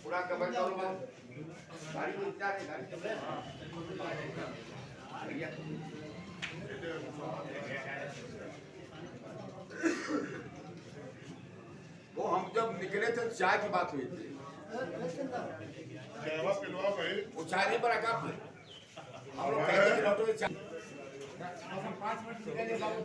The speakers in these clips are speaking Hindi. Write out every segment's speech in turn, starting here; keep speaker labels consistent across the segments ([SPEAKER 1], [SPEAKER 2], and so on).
[SPEAKER 1] पूरा कवर करो गाड़ी को क्या है गाड़ी चल रहा है वो हम जब निकले थे चाय की बात हुई थी वो चाय नहीं बना का फिर हम लोग कहते थे ऑटो में चाय 5 मिनट निकले बाबू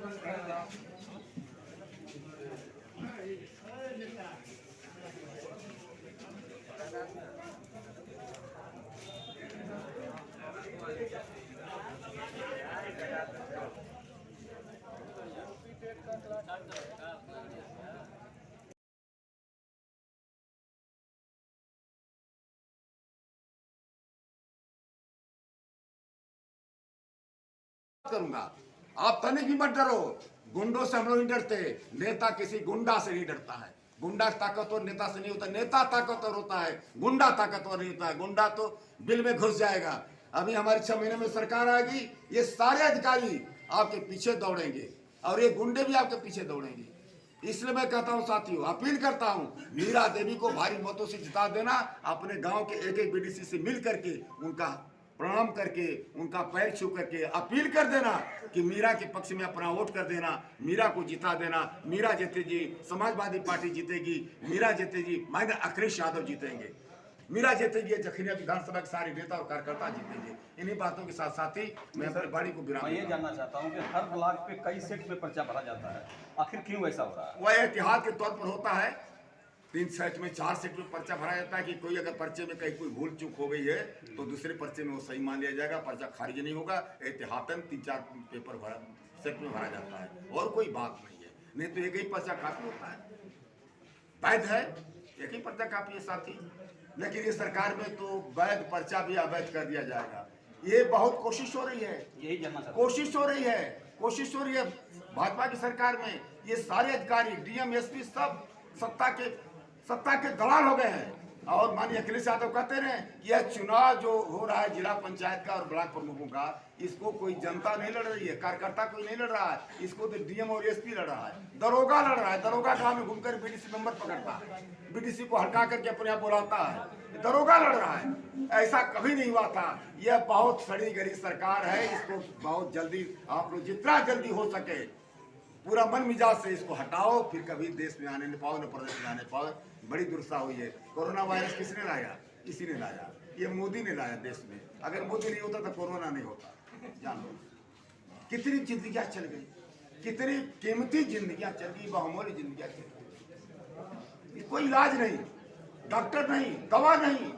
[SPEAKER 1] करूंगा आप तनिक भी मत डरो गुंडों से हम लोग नहीं डरते नेता किसी गुंडा से नहीं डरता है गुंडा ताकतवर नेता से नहीं होता नेता ताकतवर होता है गुंडा ताकतवर नहीं होता है गुंडा तो बिल में घुस जाएगा अभी हमारी 6 महीने में सरकार आएगी ये सारे अधिकारी आपके पीछे दौड़ेंगे और ये गुंडे भी आपके पीछे दौड़ेंगे इसलिए मैं कहता हूं साथियों अपील करता हूं मीरा देवी को भारी मतों से जिता देना अपने गांव के एक एक बीडीसी से मिल करके उनका प्रणाम करके उनका पैर छू करके अपील कर देना कि मीरा के पक्ष में अपना वोट कर देना मीरा को जिता देना मीरा जीतेगी समाजवादी पार्टी जीतेगी मीरा जीतेगी माननीय अखिलेश यादव जीतेंगे मीरा जीतेगी जखनिया विधानसभा के सारे नेता और कार्यकर्ता जीतेंगे इन्हीं बातों के साथ साथ ही मैं अपनी बाड़ी को विराम
[SPEAKER 2] मैं ये जानना चाहता हूँ कि हर ब्लॉक पे कई सेट में पर्चा भरा जाता है आखिर क्यों ऐसा हो रहा है
[SPEAKER 1] वह एहतियात के तौर पर होता है 3 सेट में 4 सेट में पर्चा भरा जाता है कि कोई अगर पर्चे में कहीं कोई भूल चूक हो गई है तो दूसरे पर्चे में वो सही मान लिया जाएगा पर्चा खारिज नहीं होगा एहतियातन 3-4 पेपर सेट में भरा जाता है और कोई बात नहीं है नहीं तो एक ही पर्चा काफी होता है वैध है एक ही पर्चा काफी है साथी लेकिन इस सरकार में तो वैध पर्चा भी अवैध कर दिया जाएगा ये बहुत कोशिश हो रही है
[SPEAKER 2] यही जानना चाहता
[SPEAKER 1] कोशिश हो रही है भाजपा की सरकार में ये सारे अधिकारी डीएम एसपी सब सत्ता के दलाल हो गए हैं और माननीय अखिलेश यादव कहते रहे यह चुनाव जो हो रहा है जिला पंचायत का और ब्लॉक प्रमुखों का इसको कोई जनता नहीं लड़ रही है कार्यकर्ता कोई नहीं लड़ रहा है इसको तो डीएम और एसपी लड़ रहा है दरोगा लड़ रहा है दरोगा गांव में घूमकर बीडीसी नंबर पकड़ता है बीडीसी को हटा करके अपने आप बुलाता है दरोगा लड़ रहा है ऐसा कभी नहीं हुआ था यह बहुत सड़ी गली सरकार है इसको बहुत जल्दी आप लोग जितना जल्दी हो सके पूरा मन मिजाज से इसको हटाओ फिर कभी देश में आने नहीं पाओ न प्रदेश में आने पाओ बड़ी दुर्दशा हुई है कोरोना वायरस किसने लाया इसी ने लाया ये मोदी ने लाया देश में अगर मोदी नहीं होता तो कोरोना नहीं होता जान लो कितनी जिंदगियां चल गई कितनी कीमती जिंदगियां चल गई बहुमूल्य जिंदगियां चल गई कोई इलाज नहीं डॉक्टर नहीं दवा नहीं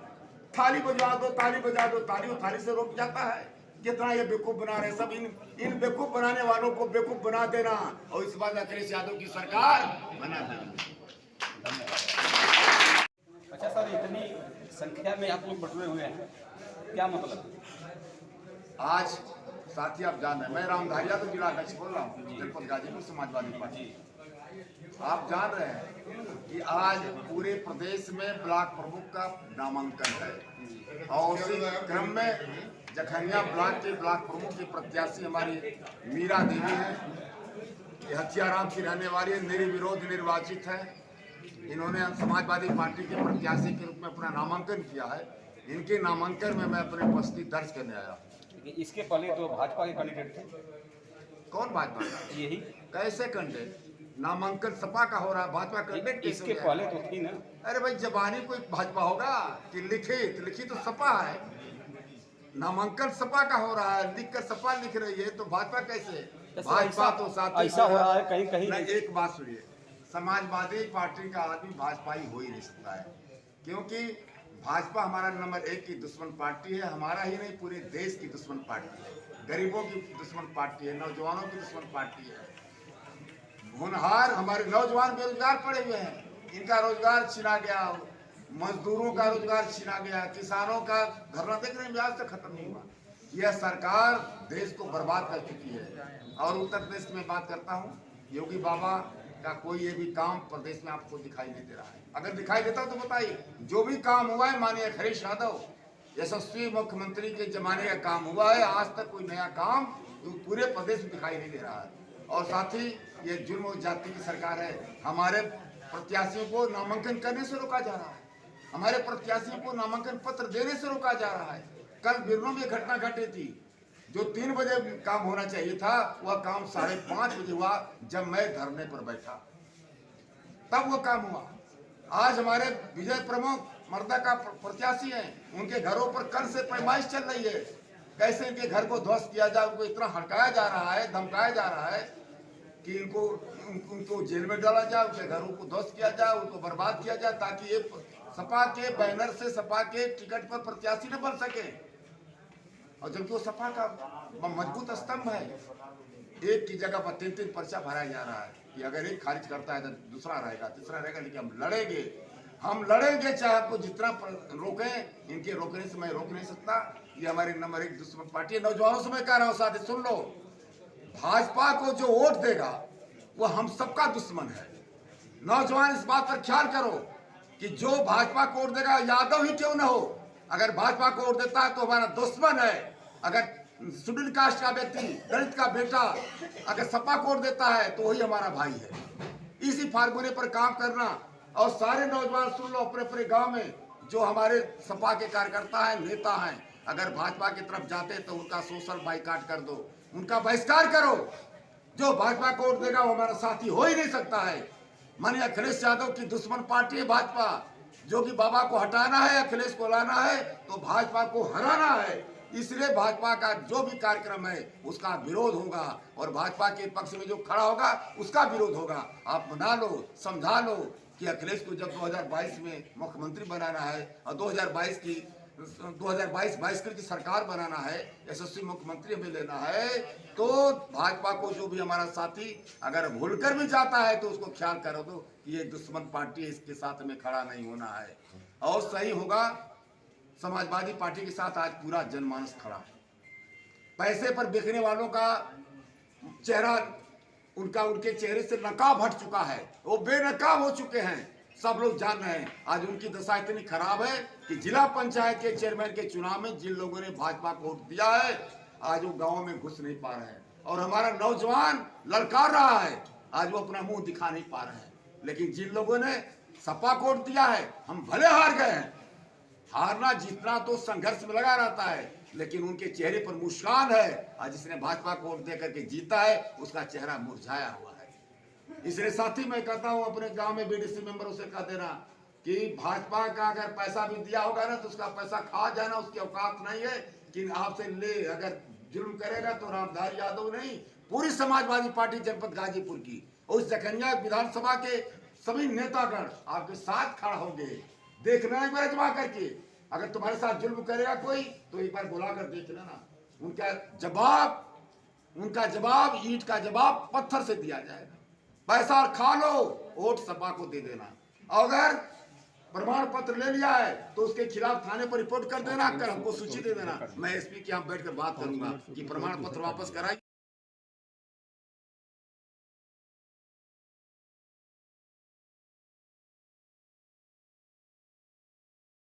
[SPEAKER 1] थाली बजा दो थाली से रोक जाता है जितना ये बेवकूफ बना रहे सब इन बेवकूफ बनाने वालों को बेवकूफ बना देना और इस बार अखिलेश यादव की सरकार बना देना
[SPEAKER 2] अच्छा सर इतनी संख्या में आप लोग बटुए हुए हैं क्या मतलब
[SPEAKER 1] आज साथी आप जान रहे हैं मैं रामधारिया तो जिला अध्यक्ष बोल रहा हूँ जनपद गाजीपुर समाजवादी पार्टी आप जान रहे हैं कि आज पूरे प्रदेश में ब्लॉक प्रमुख का नामांकन है और उसी क्रम में जखनिया ब्लॉक के ब्लॉक प्रमुख की प्रत्याशी हमारी मीरा देवी है ये हथियाराम की रहने वाली है निर्विरोध निर्वाचित है इन्होंने समाजवादी पार्टी के प्रत्याशी के रूप में अपना नामांकन किया है इनके नामांकन में मैं अपने उपस्थिति दर्ज करने आया
[SPEAKER 2] इसके पहले तो भाजपा के कैंडिडेट थे
[SPEAKER 1] कौन भाजपा
[SPEAKER 2] यही
[SPEAKER 1] कैसे कैंडिडेट नामांकन सपा का हो रहा है भाजपा कैंडिडेट
[SPEAKER 2] इसके पहले तो थी ना
[SPEAKER 1] अरे भाई जबानी कोई भाजपा होगा कि लिखित तो सपा है नामांकन सपा का हो रहा है लिख कर सपा लिख रही है तो भाजपा कैसे भाजपा तो साथ
[SPEAKER 2] ऐसा हो रहा है कहीं कहीं
[SPEAKER 1] एक बात सुनिए समाजवादी पार्टी का आदमी भाजपाई हो ही नहीं सकता है क्योंकि भाजपा हमारा नंबर 1 की दुश्मन पार्टी है हमारा ही नहीं पूरे देश की दुश्मन पार्टी है गरीबों की दुश्मन पार्टी है नौजवानों की दुश्मन पार्टी है होनहार हमारे नौजवान बेरोजगार पड़े हुए हैं इनका रोजगार छिना गया मजदूरों का रोजगार छीना गया किसानों का धरना देख रहे हैं आज तक खत्म नहीं हुआ यह सरकार देश को बर्बाद कर चुकी है और उत्तर प्रदेश में बात करता हूँ योगी बाबा का कोई ये भी काम प्रदेश में आपको दिखाई नहीं दे रहा है अगर दिखाई देता तो बताइए जो भी काम हुआ है माननीय अखिलेश यादव यशस्वी मुख्यमंत्री के जमाने का काम हुआ है आज तक कोई नया काम पूरे प्रदेश में दिखाई नहीं दे रहा है और साथ ही ये जुल्म और जाति की सरकार है। हमारे प्रत्याशियों को नामांकन करने से रोका जा रहा है, हमारे प्रत्याशियों को नामांकन पत्र देने से रोका जा रहा है। कल बिरनों में घटना घटी थी, जो 3 बजे काम होना चाहिए था वह काम 5:30 बजे हुआ, जब मैं धरने पर बैठा तब वो काम हुआ। आज हमारे विजय प्रमुख मर्दा का प्रत्याशी हैं, उनके घरों पर कल से पैमाइश चल रही है, कैसे इनके घर को ध्वस्त किया जाए। उनको इतना हड़काया जा रहा है, धमकाया जा रहा है कि उनको जेल में डाला जाए, उनके घरों को ध्वस्त किया जाए, उनको बर्बाद किया जाए, ताकि ये सपा के बैनर से सपा के टिकट पर प्रत्याशी न बन सके। और जबकि वो सपा का मजबूत स्तंभ है, एक की जगह पर 3-3 पर्चा भराया जा रहा है कि अगर एक खारिज करता है तो दूसरा रहेगा, तीसरा रहेगा। लेकिन हम लड़ेंगे चाहे आपको जितना रोकें। इनके रोकने से मैं रोक नहीं सकता। ये हमारी नंबर 1 दुश्मन पार्टी है। नौजवानों से मैं कह रहा हूँ, साथी सुन लो, भाजपा को जो वोट देगा वो हम सबका दुश्मन है। नौजवान इस बात पर ख्याल करो कि जो भाजपा को वोट देगा, यादव ही क्यों न हो, अगर भाजपा को वोट देता है तो हमारा दुश्मन है। अगर शेड्यूल कास्ट का व्यक्ति, दलित का बेटा अगर सपा को वोट देता है तो वही हमारा भाई है। इसी फार्मूले पर काम करना। और सारे नौजवान सुन लो, अपने अपने गांव में जो हमारे सपा के कार्यकर्ता हैं, नेता हैं, अगर भाजपा की तरफ जाते तो उनका सोशल बाइकाट कर दो, उनका बहिष्कार करो। जो भाजपा को वोट देगा वो हमारा साथी हो ही नहीं सकता है। माननीय अखिलेश यादव की दुश्मन पार्टी है भाजपा। जो कि बाबा को हटाना है, अखिलेश को लाना है, तो भाजपा को हराना है। इसलिए भाजपा का जो भी कार्यक्रम है उसका विरोध होगा, और भाजपा के पक्ष में जो खड़ा होगा उसका विरोध होगा। आप बना लो, समझा लो कि अखिलेश को जब 2022 में मुख्यमंत्री बनाना है और 2022 की सरकार बनाना है, यशस्वी मुख्यमंत्री हमें लेना है, तो भाजपा को जो भी हमारा साथी अगर भूलकर भी जाता है तो उसको ख्याल करो दो कि ये दुश्मन पार्टी है, इसके साथ में खड़ा नहीं होना है। और सही होगा, समाजवादी पार्टी के साथ आज पूरा जनमानस खड़ा है। पैसे पर बिकने वालों का चेहरा, उनके चेहरे से नकाब हट चुका है, वो बेनकाब हो चुके हैं, सब लोग जान रहे हैं। आज उनकी दशा इतनी खराब है कि जिला पंचायत के चेयरमैन के चुनाव में जिन लोगों ने भाजपा को वोट दिया है, आज वो गाँव में घुस नहीं पा रहे हैं। और हमारा नौजवान ललकार रहा है, आज वो अपना मुंह दिखा नहीं पा रहे हैं। लेकिन जिन लोगों ने सपा को वोट दिया है, हम भले हार गए हैं, हारना जीतना तो संघर्ष में लगा रहता है, लेकिन उनके चेहरे पर मुस्कान है। आज जिसने भाजपा को वोट देकर के जीता है उसका चेहरा मुरझाया हुआ है। इसलिए साथी मैं कहता हूं, अपने गांव में बीडीसी मेंबरों से कह देना कि भाजपा का अगर पैसा भी दिया होगा ना तो उसका पैसा खा जाना, उसकी औकात नहीं है कि आपसे ले। अगर जुल्म करेगा तो रामधारी यादव नहीं, पूरी समाजवादी पार्टी जनपद गाजीपुर की, उस जखनिया विधानसभा के सभी नेतागण आपके साथ खड़ा होंगे। देखना एक बार अजमा करके, अगर तुम्हारे साथ जुल्म करेगा कोई तो एक बार बुला कर देख लेना। उनका जवाब ईंट का जवाब पत्थर से दिया जाएगा। पैसा खा लो, वोट सपा को दे देना। अगर प्रमाण पत्र ले लिया है तो उसके खिलाफ थाने पर रिपोर्ट कर देना, कर हमको सूची दे देना। मैं एसपी के यहाँ बैठकर बात करूंगा कि प्रमाण पत्र वापस कराइए।